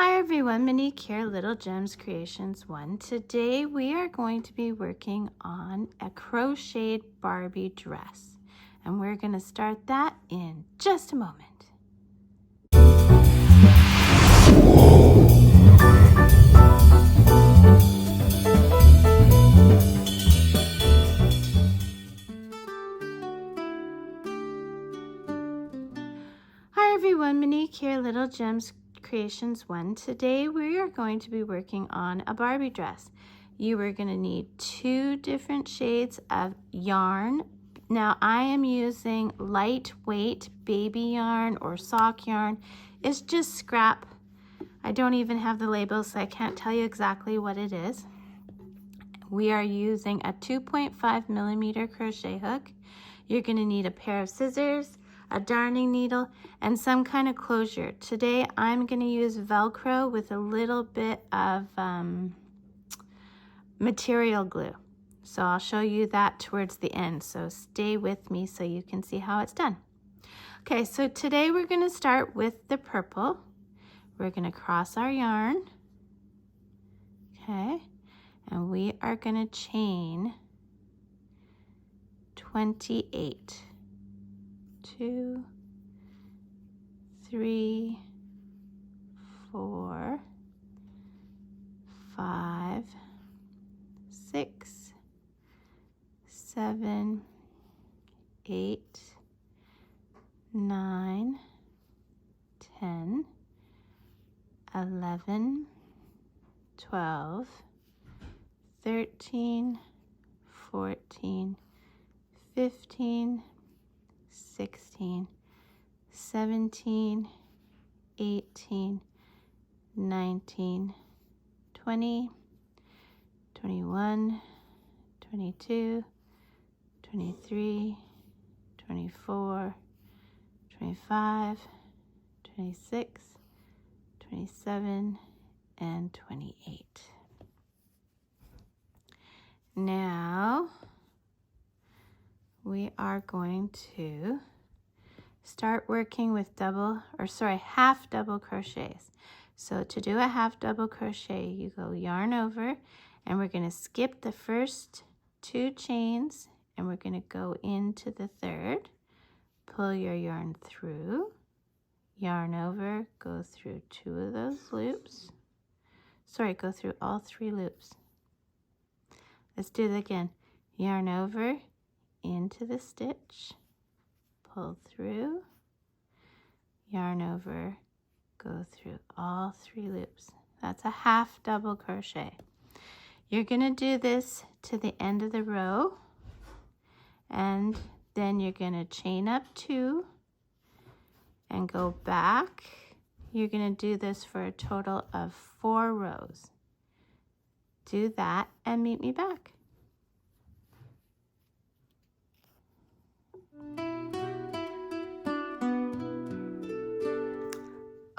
Hi everyone, Monique here, Little Gems Creations 1. Today we are going to be working on a crocheted Barbie dress. And we're going to start that in just a moment. Hi everyone, Monique here, Little Gems Creations 1. Today we are going to be working on a Barbie dress. You are going to need 2 different shades of yarn. Now I am using lightweight baby yarn or sock yarn. It's just scrap. I don't even have the labels, so I can't tell you exactly what it is. We are using a 2.5 millimeter crochet hook. You're going to need a pair of scissors, a darning needle, and some kind of closure. Today I'm going to use Velcro with a little bit of material glue. So I'll show you that towards the end. So stay with me so you can see how it's done. Okay, so today we're going to start with the purple. We're going to cross our yarn. Okay, and we are going to chain 28. 2, 3, 4, 5, 6, 7, 8, 9, 10, 11, 12, 13, 14, 15, 16, 17, 18, 19, 20, 21, 22, 23, 24, 25, 26, 27, and 28. Now we are going to start working with half double crochets. So to do a half double crochet, you go yarn over, and we're going to skip the first 2 chains, and we're going to go into the third. Pull your yarn through, yarn over, go through 2 of those loops. Go through all 3 loops. Let's do it again. Yarn over, into the stitch, pull through, yarn over, go through all 3 loops. That's a half double crochet. You're going to do this to the end of the row, and then you're going to chain up 2 and go back. You're going to do this for a total of 4 rows. Do that and meet me back.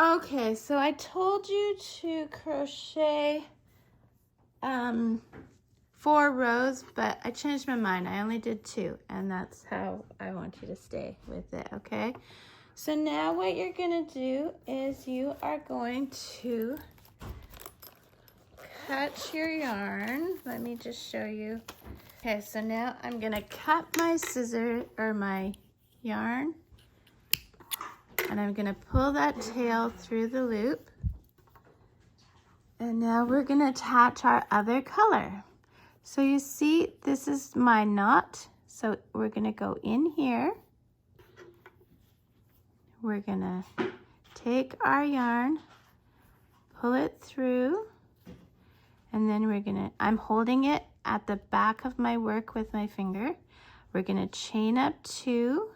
Okay, so I told you to crochet 4 rows, but I changed my mind. I only did 2, and that's how I want you to stay with it, okay? So now what you're gonna do is you are going to cut your yarn. Let me just show you. Okay, so now I'm gonna cut my scissors or my yarn, and I'm gonna pull that tail through the loop. And now we're gonna attach our other color. So you see, this is my knot. So we're gonna go in here. We're gonna take our yarn, pull it through, and then I'm holding it at the back of my work with my finger. We're gonna chain up 2,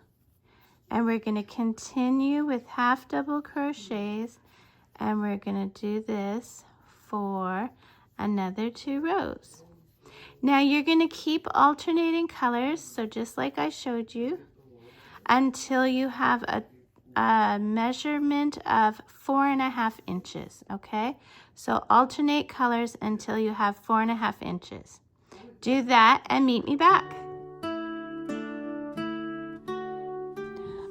and we're gonna continue with half double crochets, and we're gonna do this for another 2 rows. Now you're gonna keep alternating colors, so just like I showed you, until you have a measurement of 4.5 inches, okay? So alternate colors until you have 4.5 inches. Do that and meet me back.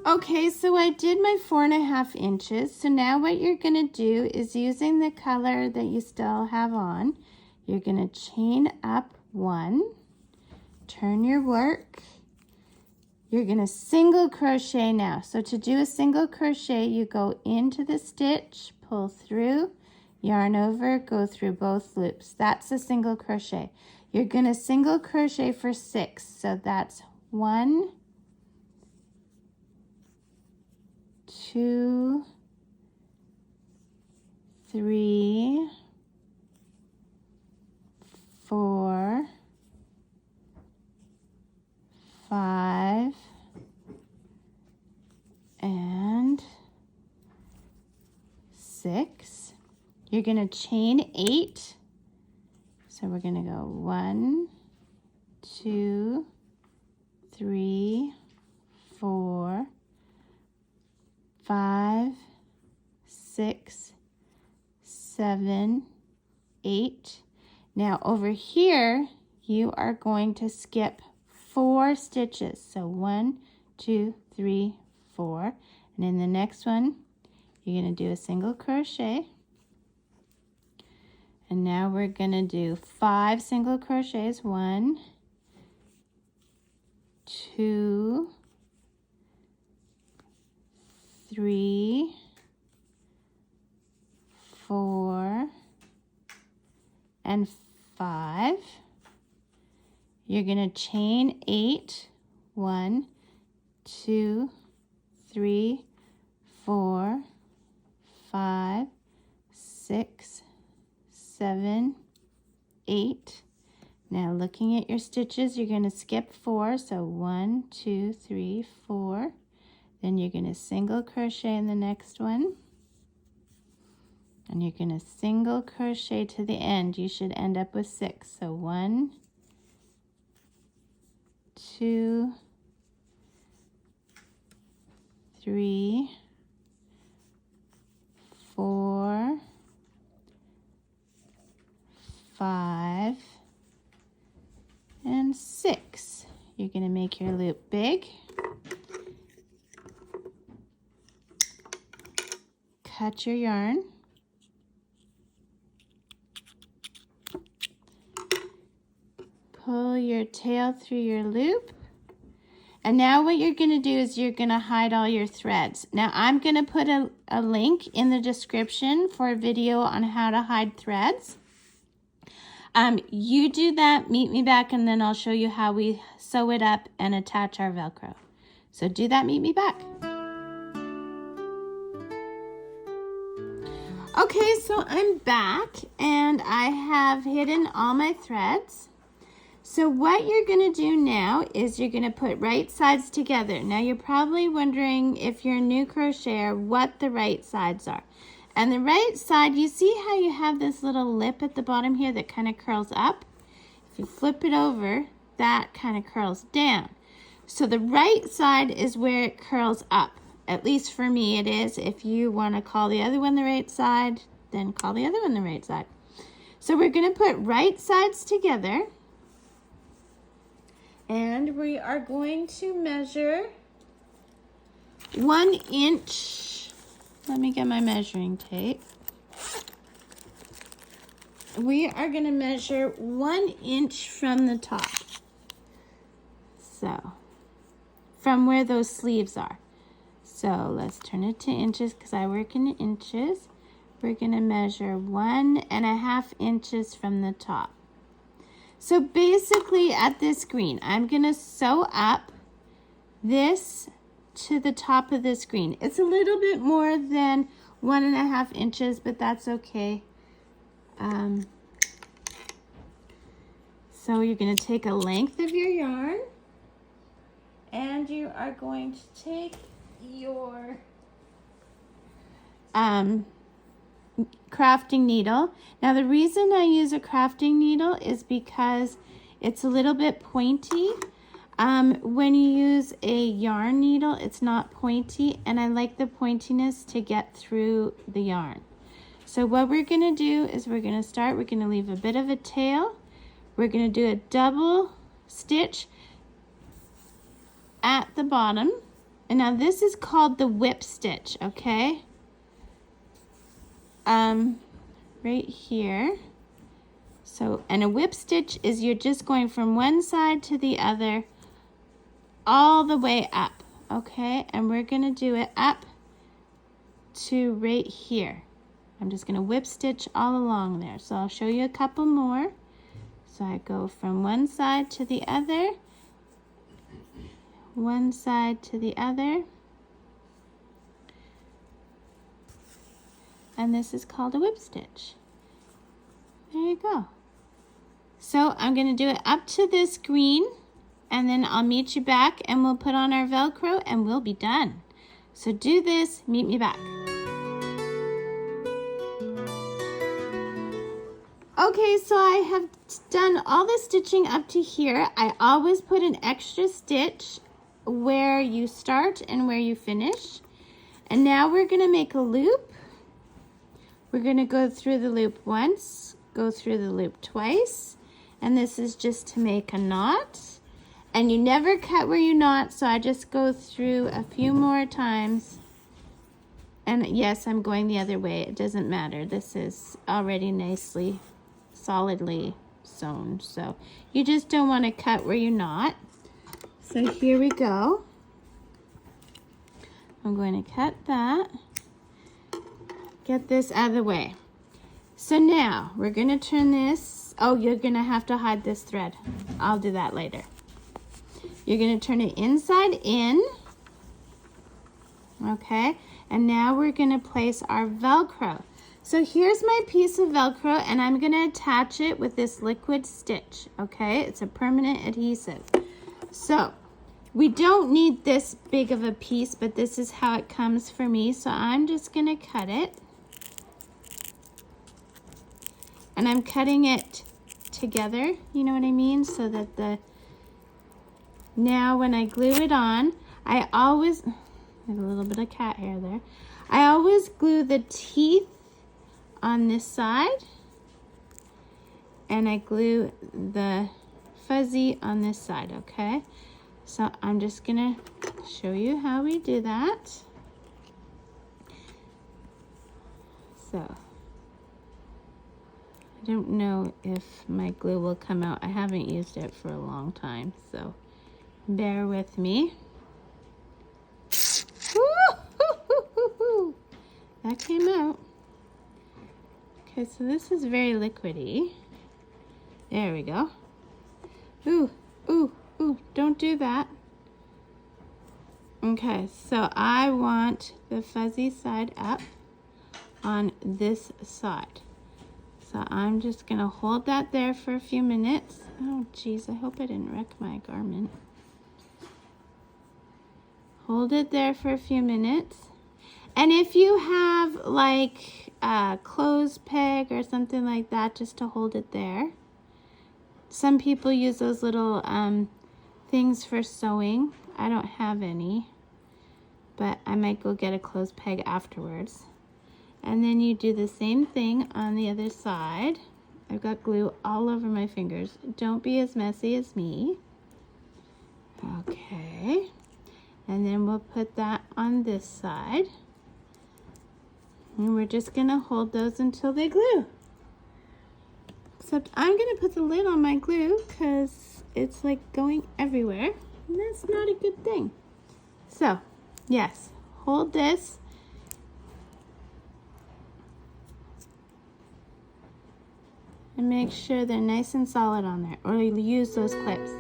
Okay, so I did my 4.5 inches. So now what you're gonna do is, using the color that you still have on, you're gonna chain up 1, turn your work. You're gonna single crochet now. So to do a single crochet, you go into the stitch, pull through, yarn over, go through both loops. That's a single crochet. You're gonna single crochet for 6. So that's 1, 2, 3, 4, 5, and 6. You're going to chain 8. So we're going to go 1, 2, 3, 4, 5, 6, 7, 8. Now over here, you are going to skip 4 stitches. So 1, 2, 3, 4. And in the next one, you're going to do a single crochet. And now we're going to do 5 single crochets. 1, 2, 3, 4, and 5. You're going to chain 8. 1, 2, 3, 4, 5, 6, 7, 8. Now looking at your stitches, you're going to skip 4. So 1, 2, 3, 4. Then you're going to single crochet in the next one. And you're going to single crochet to the end. You should end up with 6. So 1, 2, 3, 4, 5, and 6. You're going to make your loop big. Cut your yarn. Pull your tail through your loop. And now what you're going to do is you're going to hide all your threads. Now I'm going to put a link in the description for a video on how to hide threads. You do that, meet me back, and then I'll show you how we sew it up and attach our Velcro. So do that, meet me back. Okay, so I'm back and I have hidden all my threads. So what you're going to do now is you're going to put right sides together. Now you're probably wondering, if you're a new crocheter, what the right sides are. And the right side, you see how you have this little lip at the bottom here that kind of curls up? If you flip it over, that kind of curls down. So the right side is where it curls up. At least for me it is. If you want to call the other one the right side, then call the other one the right side. So we're going to put right sides together. And we are going to measure 1 inch. Let me get my measuring tape. We are going to measure 1 inch from the top. So, from where those sleeves are. So let's turn it to inches because I work in inches. We're going to measure 1.5 inches from the top. So basically at this green, I'm going to sew up this to the top of this green. It's a little bit more than 1.5 inches, but that's okay. So you're going to take a length of your yarn and you are going to take your crafting needle. Now the reason I use a crafting needle is because it's a little bit pointy. When you use a yarn needle, it's not pointy, and I like the pointiness to get through the yarn. So what we're going to do is we're going to leave a bit of a tail. We're going to do a double stitch at the bottom, And now this is called the whip stitch, okay? Right here. So, and a whip stitch is you're just going from one side to the other all the way up, okay? And we're gonna do it up to right here. I'm just gonna whip stitch all along there. So I'll show you a couple more. So I go from one side to the other, one side to the other, and this is called a whip stitch. There you go. So I'm going to do it up to this green, and then I'll meet you back and we'll put on our Velcro and we'll be done. So do this, meet me back. Okay, so I have done all the stitching up to here. I always put an extra stitch where you start and where you finish. And now we're going to make a loop. We're going to go through the loop once, go through the loop twice, and this is just to make a knot. And you never cut where you knot, so I just go through a few more times. And yes, I'm going the other way. It doesn't matter. This is already nicely, solidly sewn. So you just don't want to cut where you knot. So here we go. I'm going to cut that. Get this out of the way. So now we're going to turn this. Oh, you're going to have to hide this thread. I'll do that later. You're going to turn it inside in. Okay. And now we're going to place our Velcro. So here's my piece of Velcro, and I'm going to attach it with this liquid stitch. Okay. It's a permanent adhesive. So we don't need this big of a piece, but this is how it comes for me. So I'm just going to cut it. And I'm cutting it together, you know what I mean? So that now when I glue it on, I always, there's a little bit of cat hair there. I always glue the teeth on this side, and I glue the fuzzy on this side, okay? So I'm just gonna show you how we do that. So I don't know if my glue will come out. I haven't used it for a long time, so bear with me. That came out. Okay, so this is very liquidy. There we go. Ooh, ooh, ooh, don't do that. Okay, so I want the fuzzy side up on this side. So I'm just gonna hold that there for a few minutes. Oh geez, I hope I didn't wreck my garment. Hold it there for a few minutes. And if you have like a clothes peg or something like that, just to hold it there. Some people use those little things for sewing. I don't have any, but I might go get a clothes peg afterwards. And then you do the same thing on the other side. I've got glue all over my fingers. Don't be as messy as me. Okay. And then we'll put that on this side. And we're just gonna hold those until they glue. Except I'm gonna put the lid on my glue because it's like going everywhere. And that's not a good thing. So, yes, hold this. And make sure they're nice and solid on there, or you'll use those clips.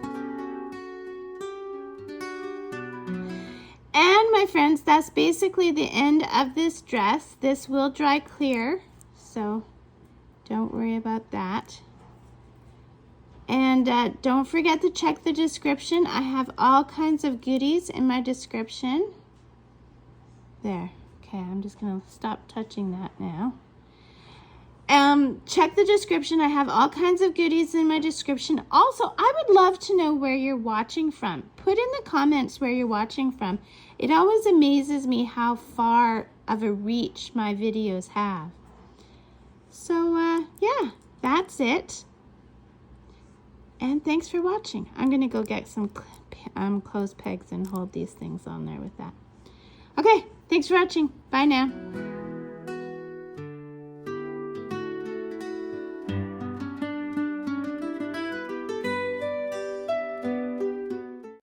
And my friends, that's basically the end of this dress. This will dry clear, so don't worry about that. And don't forget to check the description. I have all kinds of goodies in my description. There. Okay, I'm just going to stop touching that now. Check the description. I have all kinds of goodies in my description. Also, I would love to know where you're watching from. Put in the comments where you're watching from. It always amazes me how far of a reach my videos have. So, yeah, that's it. And thanks for watching. I'm going to go get some clothes pegs and hold these things on there with that. Okay, thanks for watching. Bye now.